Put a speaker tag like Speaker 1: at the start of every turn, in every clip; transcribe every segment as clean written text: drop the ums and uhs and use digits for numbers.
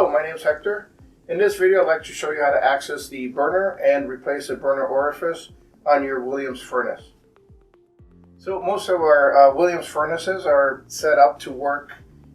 Speaker 1: Hello, my name is Hector. In this video, I'd like to show you how to access the burner and replace the burner orifice on your Williams furnace. So most of our Williams furnaces are set up to work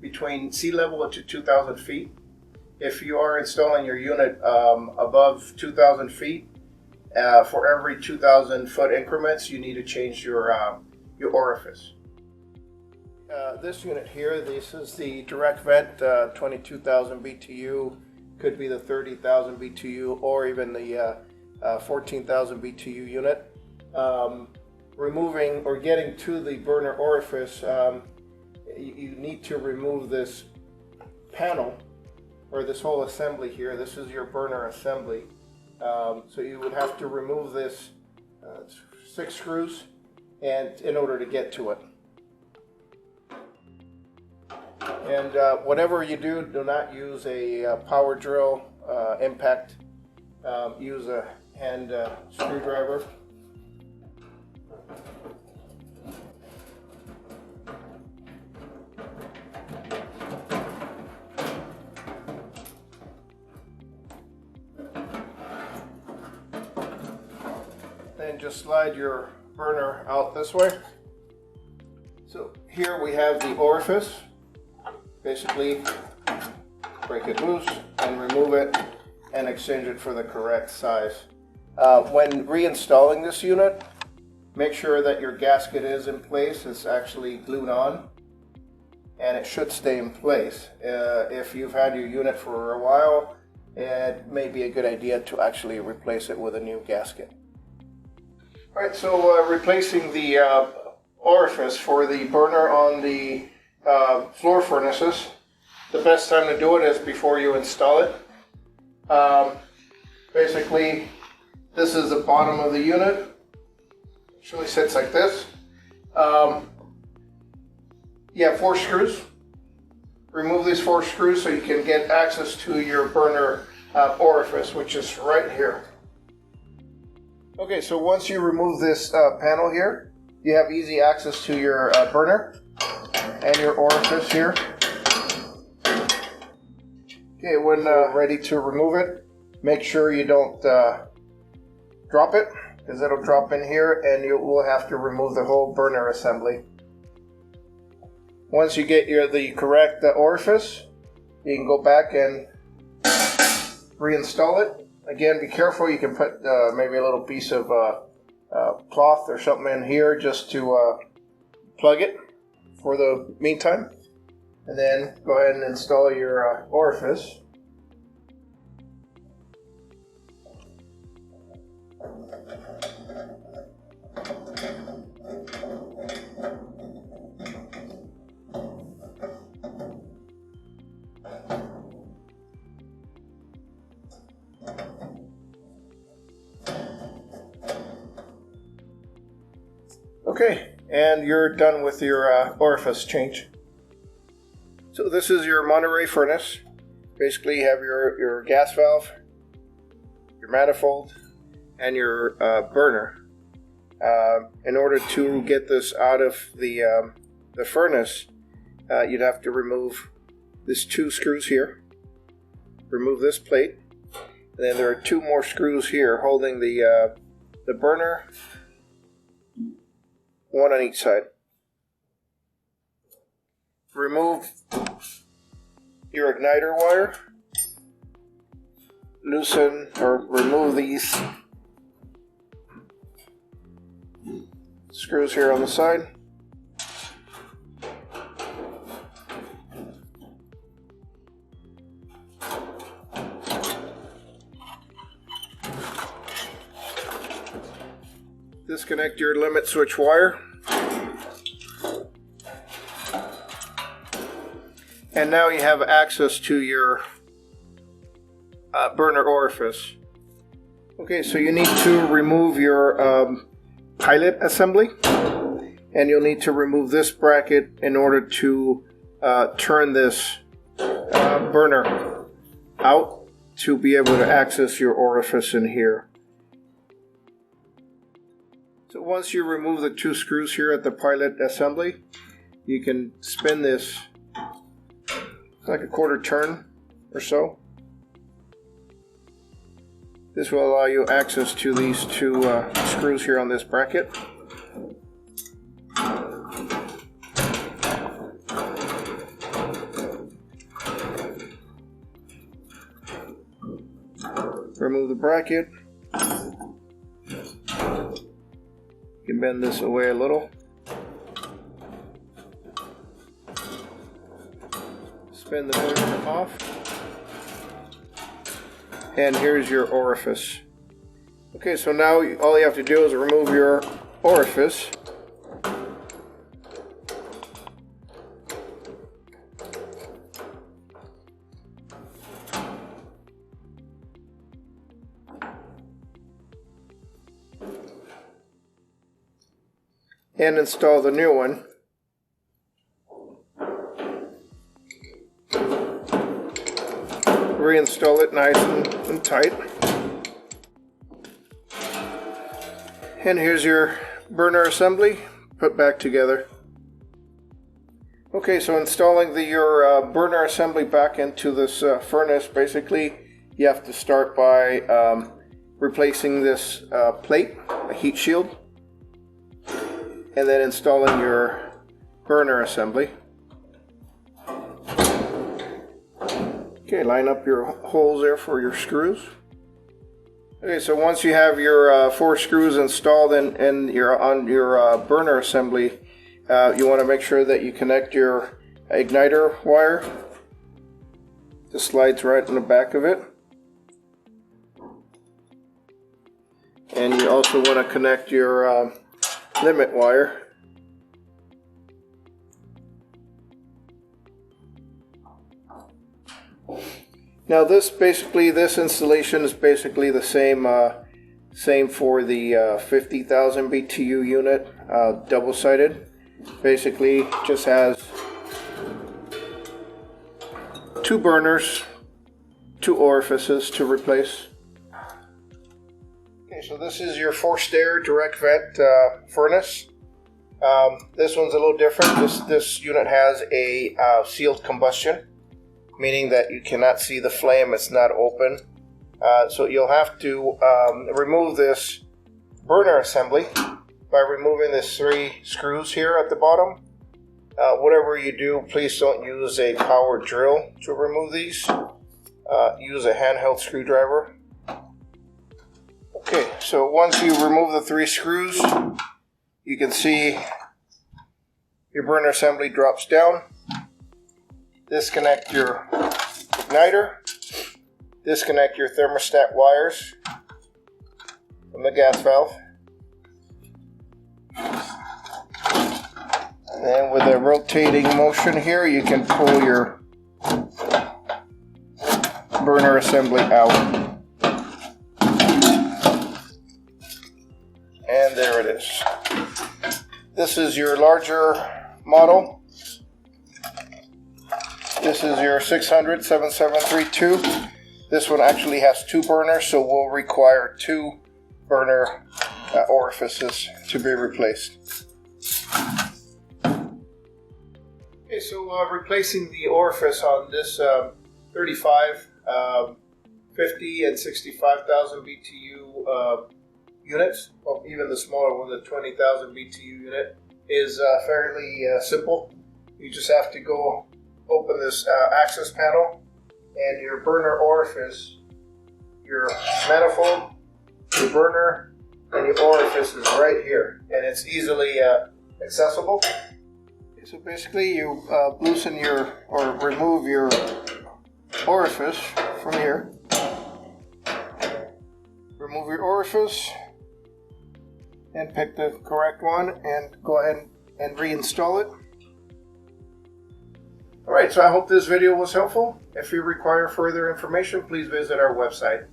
Speaker 1: between sea level to 2,000 feet. If you are installing your unit above 2,000 feet, for every 2,000 foot increments, you need to change your orifice. This unit here, this is the direct vent, 22,000 BTU, could be the 30,000 BTU or even the 14,000 BTU unit. Removing or getting to the burner orifice, you need to remove this panel or this whole assembly here. This is your burner assembly. So you would have to remove this 6 screws and in order to get to it. And whatever you do, do not use a power drill impact. Use a hand screwdriver. Then just slide your burner out this way. So here we have the orifice. Basically, break it loose and remove it and exchange it for the correct size. When reinstalling this unit, make sure that your gasket is in place. It's actually glued on and it should stay in place. If you've had your unit for a while, it may be a good idea to actually replace it with a new gasket. Alright, so replacing the orifice for the burner on the floor furnaces, the best time to do it is before you install it. Basically, this is the bottom of the unit. It usually sits like this. You have 4 screws. Remove these 4 screws so you can get access to your burner orifice, which is right here. Okay, so once you remove this panel here, you have easy access to your burner and your orifice here. Okay, when ready to remove it, make sure you don't drop it, because it'll drop in here and you will have to remove the whole burner assembly. Once you get the correct orifice, you can go back and reinstall it. Again, be careful, you can put maybe a little piece of cloth or something in here just to plug it for the meantime, and then go ahead and install your orifice. Okay, and you're done with your orifice change. So this is your Monterey furnace. Basically you have your gas valve, your manifold, and your burner. In order to get this out of the furnace, you'd have to remove these 2 screws here. Remove this plate. And then there are 2 more screws here holding the burner, one on each side. Remove your igniter wire. Loosen or remove these screws here on the side. Disconnect your limit switch wire. And now you have access to your burner orifice. Okay, so you need to remove your pilot assembly, and you'll need to remove this bracket in order to turn this burner out to be able to access your orifice in here. So once you remove the 2 screws here at the pilot assembly, you can spin this like a quarter turn or so. This will allow you access to these two screws here on this bracket. Remove the bracket. You can bend this away a little. Spin the motor off. And here's your orifice. Okay, so now all you have to do is remove your orifice. And install the new one. Reinstall it nice and tight. And here's your burner assembly put back together. Okay, so installing your burner assembly back into this furnace, basically you have to start by replacing this plate, a heat shield, and then installing your burner assembly. Okay, line up your holes there for your screws. Okay, so once you have your 4 screws installed and you're on your burner assembly, you want to make sure that you connect your igniter wire. This slides right in the back of it. And you also want to connect your limit wire. Now this installation is basically the same for the 50,000 BTU unit, double-sided. Basically just has 2 burners, 2 orifices to replace. Okay, so this is your Forsaire direct vent furnace. This one's a little different. This unit has a sealed combustion, meaning that you cannot see the flame, it's not open. So you'll have to remove this burner assembly by removing these 3 screws here at the bottom. Whatever you do, please don't use a power drill to remove these. Use a handheld screwdriver. Okay, so once you remove the 3 screws, you can see your burner assembly drops down. Disconnect your igniter, disconnect your thermostat wires from the gas valve, and then with a rotating motion here you can pull your burner assembly out. And there it is. This is your larger model. This is your 600-7732. This one actually has 2 burners, so will require 2 burner orifices to be replaced. Okay, so replacing the orifice on this 35, 50, and 65,000 BTU units, or even the smaller one, the 20,000 BTU unit, is fairly simple. You just have to go open this access panel, and your burner orifice, your manifold, your burner, and your orifice is right here, and it's easily accessible. Okay, so basically you loosen or remove your orifice from here. Remove your orifice and pick the correct one and go ahead and reinstall it. Alright, so I hope this video was helpful. If you require further information, please visit our website.